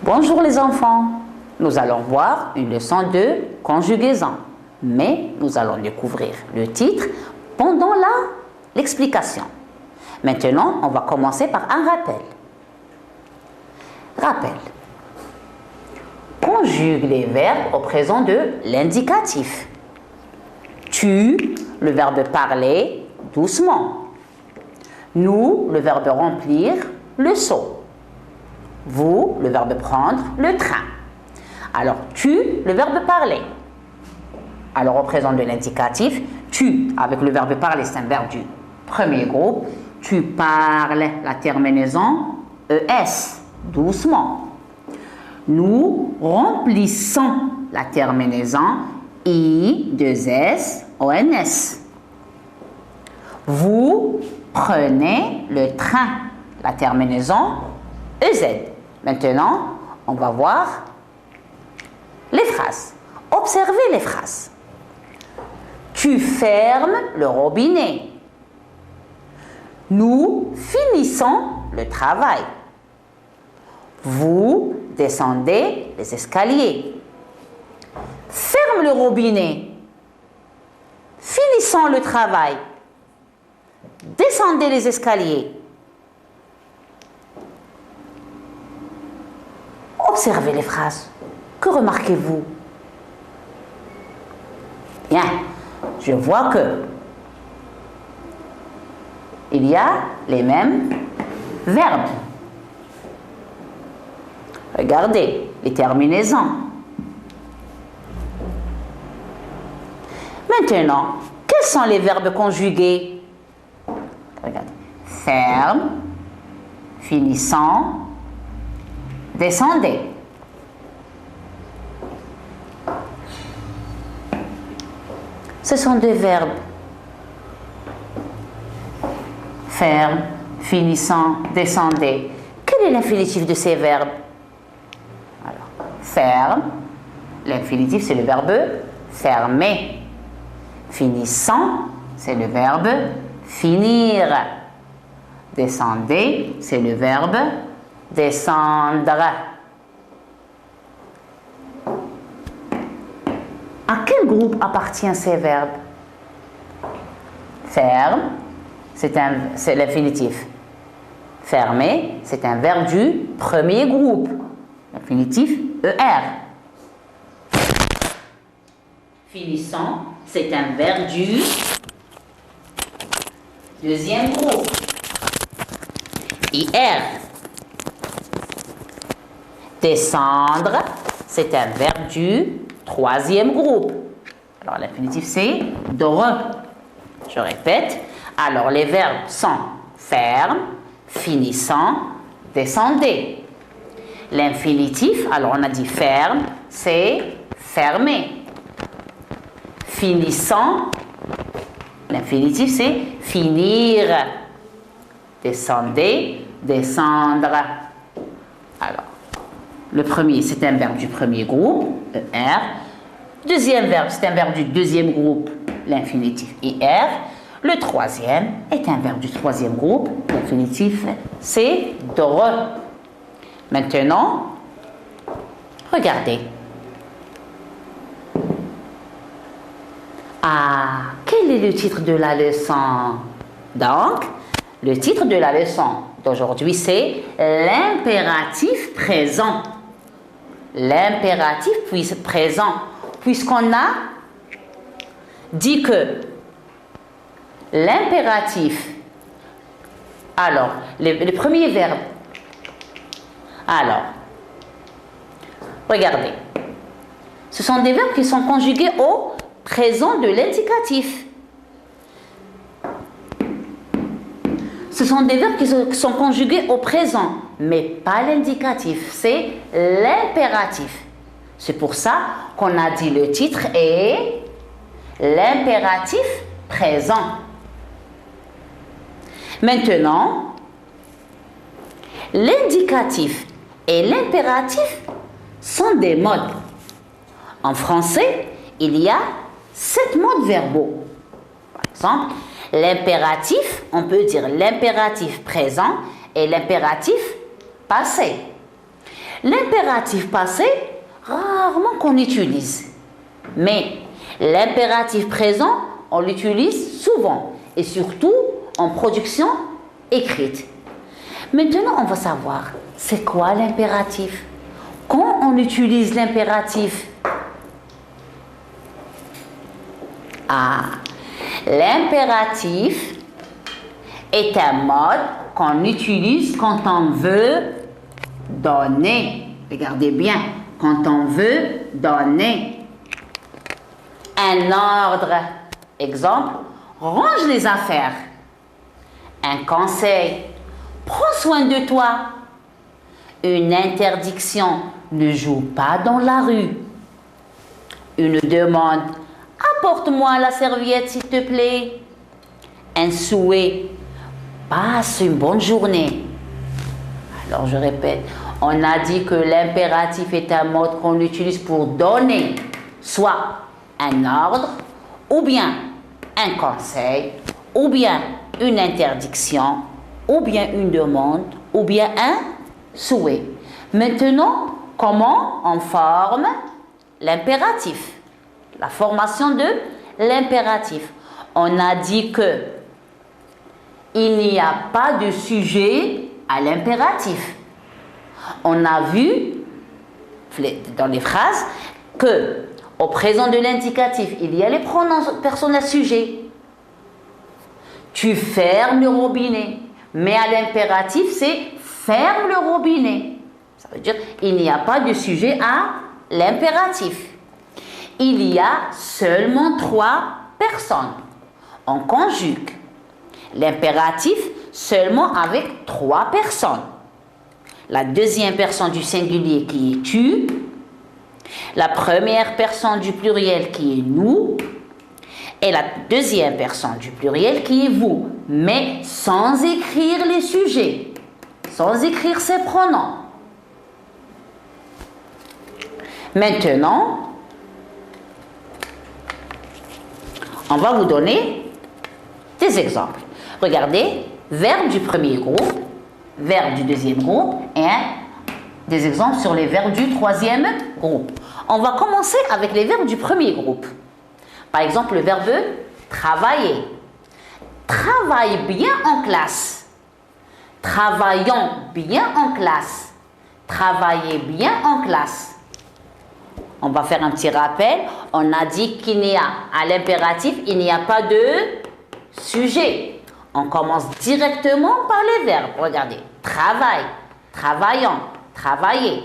Bonjour les enfants, nous allons voir une leçon de conjugaison, mais nous allons découvrir le titre pendant l'explication. Maintenant, on va commencer par un rappel. Rappel. Conjugue les verbes au présent de l'indicatif. Tu, le verbe parler doucement. Nous, le verbe remplir le seau. Vous, le verbe prendre le train. Alors, tu, le verbe parler. Alors, au présent de l'indicatif, tu, avec le verbe parler, c'est un verbe du premier groupe. Tu parles, la terminaison ES, doucement. Nous remplissons la terminaison I2S, ONS. Vous prenez le train, la terminaison EZ. Maintenant, on va voir les phrases. Observez les phrases. Tu fermes le robinet. Nous finissons le travail. Vous descendez les escaliers. Ferme le robinet. Finissons le travail. Descendez les escaliers. Observez les phrases. Que remarquez-vous? Bien, je vois que il y a les mêmes verbes. Regardez, les terminaisons. Maintenant, quels sont les verbes conjugués? Regardez. Ferme, finissant, descendez. Ce sont deux verbes. Ferme, finissant, descendez. Quel est l'infinitif de ces verbes? Alors, ferme, l'infinitif c'est le verbe fermer. Finissant, c'est le verbe finir. Descendez, c'est le verbe descendre. À quel groupe appartiennent ces verbes? Ferme, c'est l'infinitif. Fermer, c'est un verbe du premier groupe. L'infinitif ER. Finissant, c'est un verbe du deuxième groupe. IR. Descendre, c'est un verbe du troisième groupe. Alors l'infinitif c'est dre. Je répète. Alors les verbes sont ferme, finissant, descendez. L'infinitif, alors on a dit ferme, c'est fermer. Finissant, l'infinitif c'est finir. Descendez, descendre. Alors, le premier c'est un verbe du premier groupe, ER. Deuxième verbe, c'est un verbe du deuxième groupe, l'infinitif IR. Le troisième est un verbe du troisième groupe, l'infinitif c'est dre. Maintenant, regardez. Ah, quel est le titre de la leçon? Donc, le titre de la leçon d'aujourd'hui c'est l'impératif présent. L'impératif présent. Puisqu'on a dit que l'impératif, alors, le premier verbe, alors, regardez, ce sont des verbes qui sont conjugués au présent de l'indicatif. Ce sont des verbes qui sont conjugués au présent, mais pas l'indicatif, c'est l'impératif. C'est pour ça qu'on a dit le titre est l'impératif présent. Maintenant, l'indicatif et l'impératif sont des modes. En français, il y a 7 modes verbaux. Par exemple, l'impératif, on peut dire l'impératif présent et l'impératif passé. L'impératif passé, rarement qu'on utilise. Mais l'impératif présent, on l'utilise souvent. Et surtout en production écrite. Maintenant, on va savoir, c'est quoi l'impératif? Quand on utilise l'impératif, l'impératif est un mode qu'on utilise quand on veut donner. Regardez bien, quand on veut donner un ordre. Exemple, range les affaires. Un conseil, prends soin de toi. Une interdiction, ne joue pas dans la rue. Une demande, apporte-moi la serviette s'il te plaît. Un souhait, passe une bonne journée. Alors je répète, on a dit que l'impératif est un mode qu'on utilise pour donner soit un ordre, ou bien un conseil, ou bien une interdiction, ou bien une demande, ou bien un souhait. Maintenant, comment on forme l'impératif? La formation de l'impératif. On a dit que il n'y a pas de sujet à l'impératif. On a vu dans les phrases que au présent de l'indicatif, il y a les pronoms personnels sujets. Tu fermes le robinet. Mais à l'impératif, c'est ferme le robinet. Ça veut dire il n'y a pas de sujet à l'impératif. Il y a seulement 3 personnes. On conjugue l'impératif seulement avec 3 personnes. La deuxième personne du singulier qui est tu, la première personne du pluriel qui est nous, et la deuxième personne du pluriel qui est vous, mais sans écrire les sujets, sans écrire ses pronoms. Maintenant, on va vous donner des exemples. Regardez, verbe du premier groupe, verbe du deuxième groupe et des exemples sur les verbes du troisième groupe. On va commencer avec les verbes du premier groupe. Par exemple, le verbe travailler. Travaille bien en classe. Travaillons bien en classe. Travaillez bien en classe. On va faire un petit rappel. On a dit qu'il n'y a, à l'impératif, il n'y a pas de sujet. On commence directement par les verbes. Regardez. Travail, travaillant, travailler.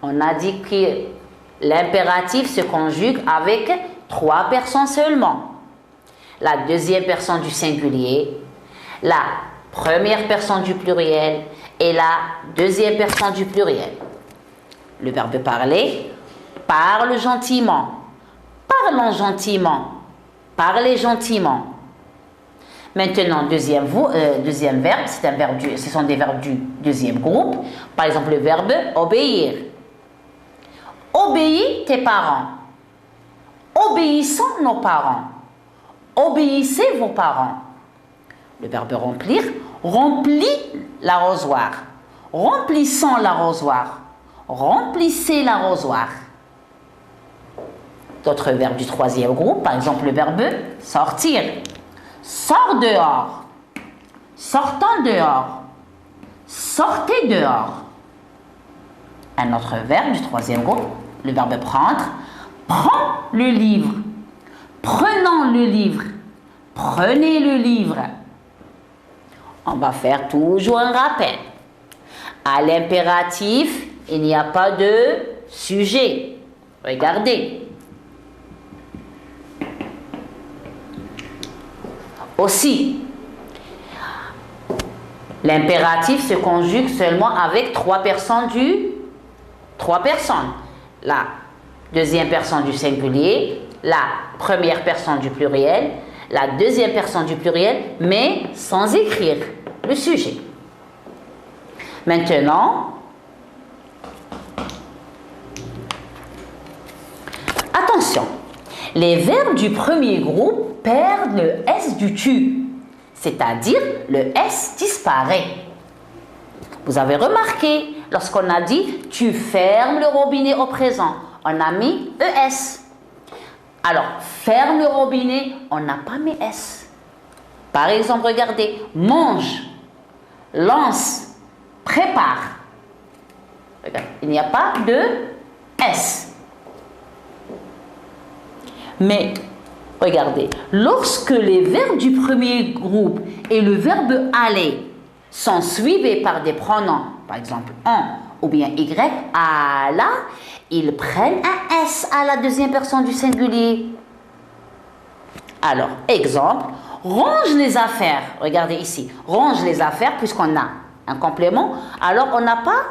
On a dit que l'impératif se conjugue avec 3 personnes seulement. La deuxième personne du singulier, la première personne du pluriel et la deuxième personne du pluriel. Le verbe parler, parle gentiment, parlons gentiment, parlez gentiment. Maintenant, deuxième verbe, ce sont des verbes du deuxième groupe. Par exemple, le verbe obéir. Obéis tes parents. Obéissons nos parents. Obéissez vos parents. Le verbe remplir, remplis l'arrosoir. Remplissons l'arrosoir. Remplissez l'arrosoir. D'autres verbes du troisième groupe, par exemple le verbe sortir. Sors dehors. Sortons dehors. Sortez dehors. Un autre verbe du troisième groupe, le verbe prendre. Prends le livre. Prenons le livre. Prenez le livre. On va faire toujours un rappel. À l'impératif, il n'y a pas de sujet. Regardez. Aussi, l'impératif se conjugue seulement avec 3 personnes La deuxième personne du singulier, la première personne du pluriel, la deuxième personne du pluriel, mais sans écrire le sujet. Maintenant, attention, les verbes du premier groupe perdent le S du tu, c'est-à-dire le S disparaît. Vous avez remarqué, Lorsqu'on a dit tu fermes le robinet au présent, on a mis ES. Alors, ferme le robinet, on n'a pas mis S. Par exemple, regardez, mange, lance, prépare. Regarde, il n'y a pas de S. Mais, regardez, lorsque les verbes du premier groupe et le verbe aller sont suivis par des pronoms, par exemple on ou bien y, à là, ils prennent un S à la deuxième personne du singulier. Alors, exemple, range les affaires. Regardez ici, range les affaires puisqu'on a un complément. Alors, on n'a pas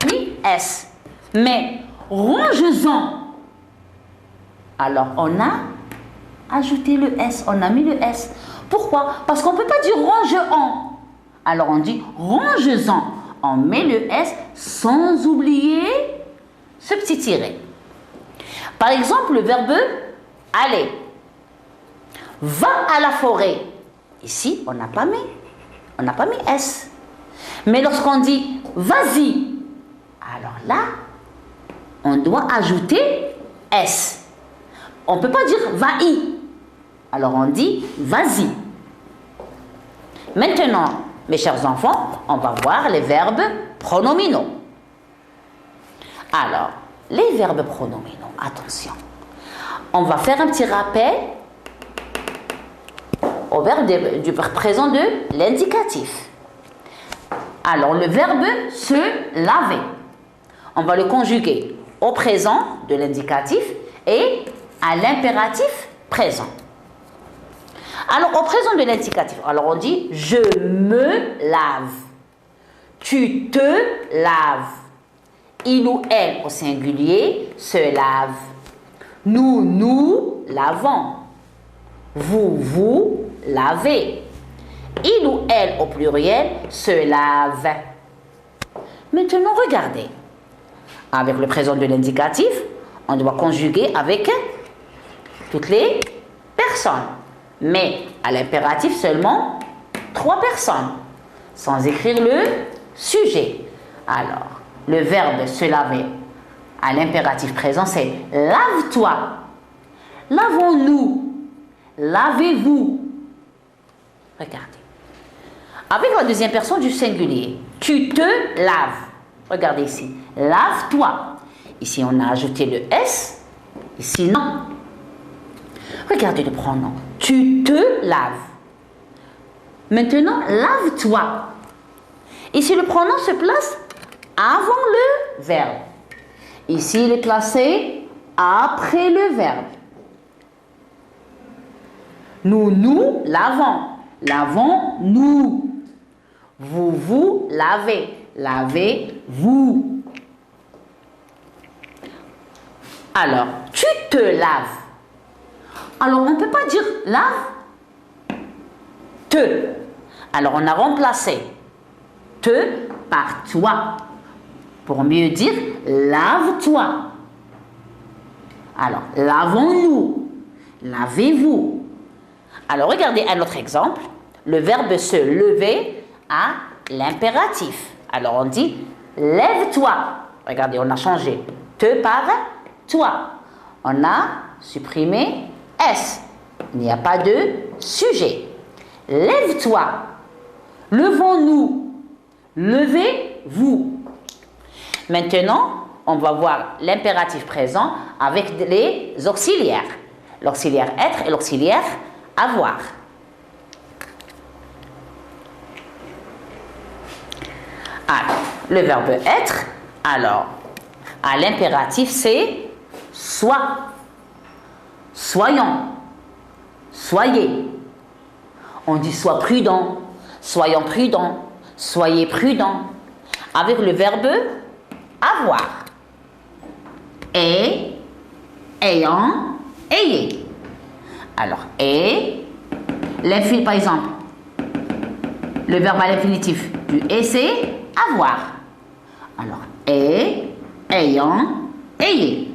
mis S. Mais range-en. Alors, on a ajouté le S. On a mis le S. Pourquoi? Parce qu'on ne peut pas dire range-en. Alors, on dit range-en. On met le S sans oublier ce petit tiret. Par exemple, le verbe aller. Va à la forêt. Ici, on n'a pas mis S. Mais lorsqu'on dit vas-y, alors là, on doit ajouter S. On ne peut pas dire va-y. Alors on dit vas-y. Maintenant, mes chers enfants, on va voir les verbes pronominaux. Alors, les verbes pronominaux, attention. On va faire un petit rappel au verbe du présent de l'indicatif. Alors, le verbe se laver, on va le conjuguer au présent de l'indicatif et à l'impératif présent. Alors, au présent de l'indicatif, alors on dit « je me lave »,« tu te laves », il ou elle au singulier se lave, nous nous lavons, vous lavez, il ou elle au pluriel se lave. Maintenant, regardez. Avec le présent de l'indicatif, on doit conjuguer avec toutes les personnes. Mais à l'impératif seulement 3 personnes, sans écrire le sujet. Alors, le verbe se laver à l'impératif présent, c'est lave-toi, lavons-nous, lavez-vous. Regardez. Avec la deuxième personne du singulier, tu te laves. Regardez ici, lave-toi. Ici, on a ajouté le S. Ici, non. Regardez le pronom. Tu te laves. Maintenant, lave-toi. Ici, le pronom se place avant le verbe. Ici, il est placé après le verbe. Nous nous lavons. Lavons-nous. Vous lavez. Lavez-vous. Alors, tu te laves. Alors, on ne peut pas dire lave, te. Alors, on a remplacé te par toi. Pour mieux dire, lave-toi. Alors, lavons-nous. Lavez-vous. Alors, regardez un autre exemple. Le verbe se lever à l'impératif. Alors, on dit lève-toi. Regardez, on a changé te par toi. On a supprimé S. Il n'y a pas de sujet. Lève-toi. Levons-nous. Levez-vous. Maintenant, on va voir l'impératif présent avec les auxiliaires. L'auxiliaire être et l'auxiliaire avoir. Alors, le verbe être, alors, à l'impératif, c'est sois, soyons, soyez. On dit sois prudent, soyons prudents, soyez prudents. Avec le verbe avoir. Et, ayant, ayez. Alors, et, l'infinitif, par exemple, le verbe à l'infinitif du et, c'est avoir. Alors, et, ayant, ayez.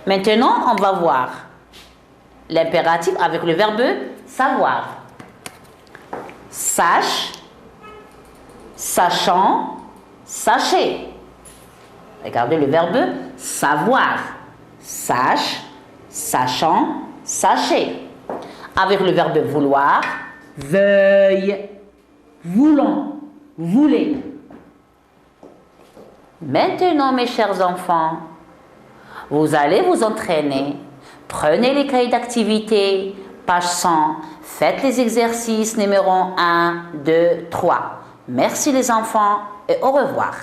Maintenant, on va voir l'impératif avec le verbe savoir. Sache, sachant, sachez. Regardez le verbe savoir. Sache, sachant, sachez. Avec le verbe vouloir, veuille, voulant, voulez. Maintenant, mes chers enfants, vous allez vous entraîner. Prenez les cahiers d'activité, page 100. Faites les exercices numéro 1, 2, 3. Merci les enfants et au revoir.